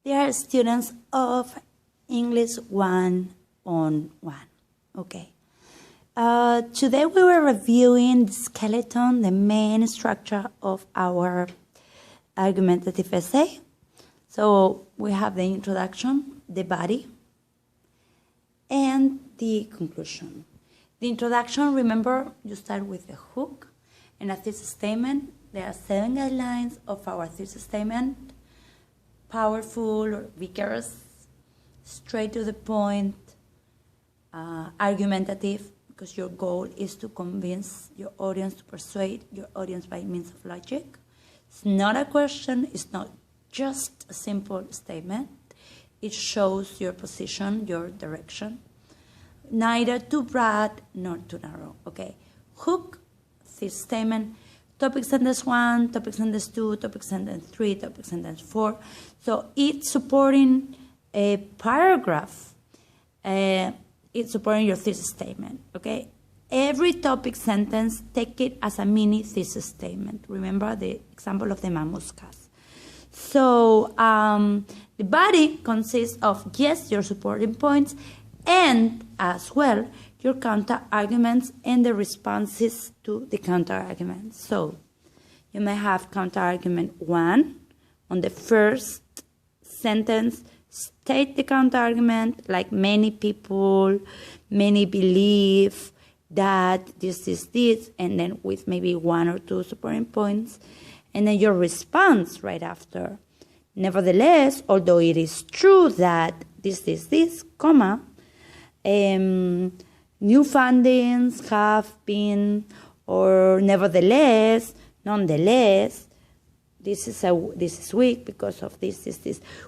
They are students of English 1-on-1. Okay. Today we were reviewing the skeleton, the main structure of our argumentative essay. So we have the introduction, the body, and the conclusion. The introduction, remember, you start with the hook and a thesis statement. There are 7 guidelines of our thesis statement: powerful or vigorous, straight to the point, argumentative, because your goal is to convince your audience, to persuade your audience by means of logic. It's not a question, it's not just a simple statement. It shows your position, your direction. Neither too broad nor too narrow, okay? Hook, thesis statement, topic sentence 1, topic sentence 2, topic sentence 3, topic sentence 4. So it's supporting a paragraph. It's supporting your thesis statement, okay? Every topic sentence, take it as a mini thesis statement. Remember the example of the mamuskas. So the body consists of, yes, your supporting points, and as well your counter arguments and the responses to the counter arguments. So you may have counter argument 1 on the first sentence. State the counter argument, like many people, many believe that this is this, and then with maybe 1 or 2 supporting points, and then your response right after. Nevertheless, although it is true that this is this, comma, new fundings have been, or nevertheless, nonetheless, this is weak because of this.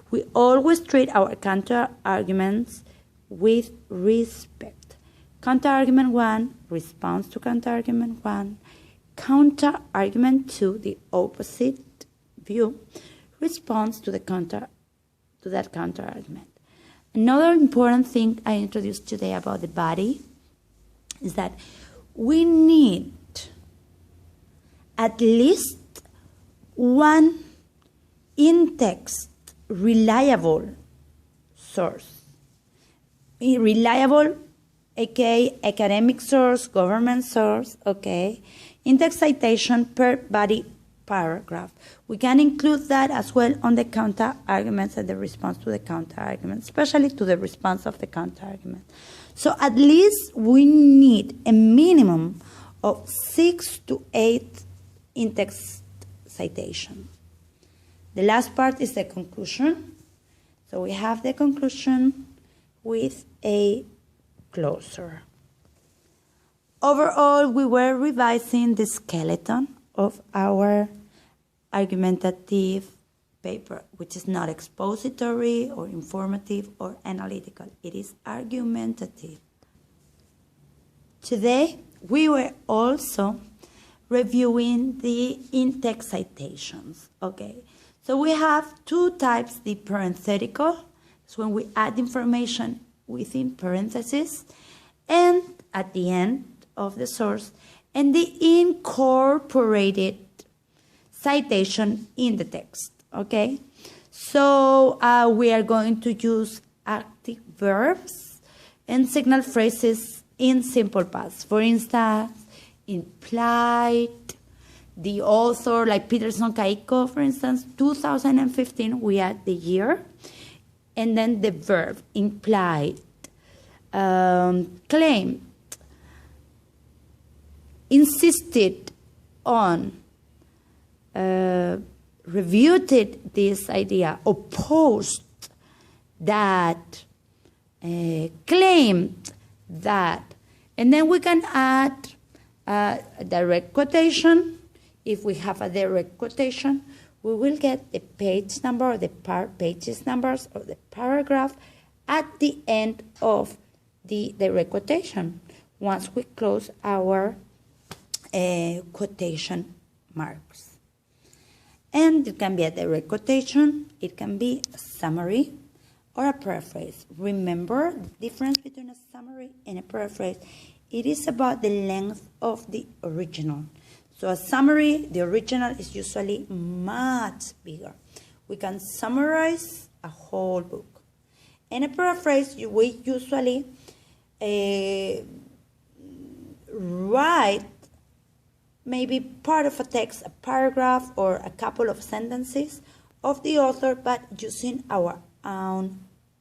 We always treat our counter arguments with respect. Counter argument 1, response to counter argument 1. Counter argument 2, the opposite view, response to that counter argument. Another important thing I introduced today about the body is that we need at least one in-text reliable source. Reliable, aka academic source, government source, okay. In-text citation per body paragraph. We can include that as well on the counter arguments and the response to the counter argument, especially to the response of the counter argument. So at least we need a minimum of 6 to 8 in-text citation. The last part is the conclusion. So we have the conclusion with a closer. Overall, we were revising the skeleton of our argumentative paper, which is not expository or informative or analytical. It is argumentative. Today, we were also reviewing the in-text citations, okay? So we have 2 types, the parenthetical, it's when we add information within parentheses, and at the end of the source, and the incorporated citation in the text, okay? So we are going to use active verbs and signal phrases in simple past. For instance, implied, the author, like Peterson Kaiko, for instance, 2015, we add the year, and then the verb, implied, claimed, insisted on, refuted this idea, opposed that, claimed that, and then we can add a direct quotation. If we have a direct quotation, we will get the page number or the pages numbers or the paragraph at the end of the direct quotation once we close our quotation marks. And it can be a direct quotation, it can be a summary or a paraphrase. Remember the difference between a summary and a paraphrase. It is about the length of the original. So a summary, the original is usually much bigger. We can summarize a whole book. In a paraphrase, we usually write maybe part of a text, a paragraph, or a couple of sentences of the author, but using our own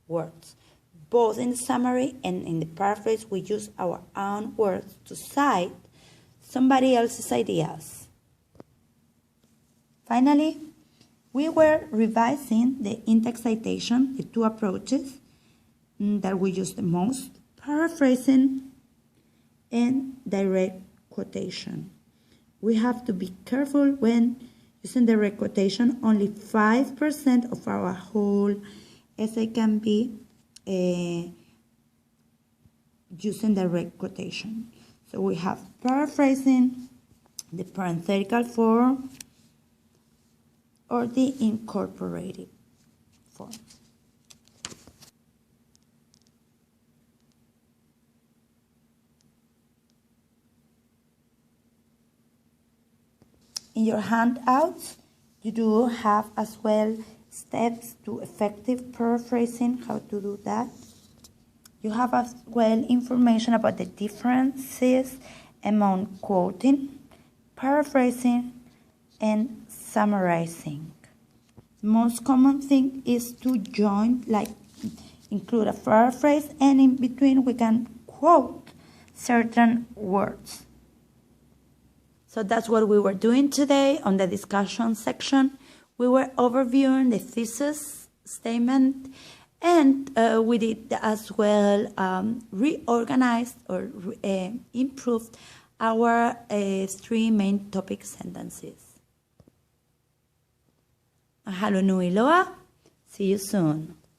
words. Both in the summary and in the paraphrase, we use our own words to cite somebody else's ideas. Finally, we were revising the in-text citation, the two approaches that we use the most, paraphrasing and direct quotation. We have to be careful when using direct quotation. Only 5% of our whole essay can be using direct quotation. So we have paraphrasing, the parenthetical form, or the incorporated form. In your handouts, you do have as well steps to effective paraphrasing, how to do that. You have as well information about the differences among quoting, paraphrasing, and summarizing. The most common thing is to join, like include a paraphrase, and in between we can quote certain words. So that's what we were doing today on the discussion section. We were overviewing the thesis statement, and we did as well reorganized or improved our 3 main topic sentences. Mahalo nui loa. See you soon.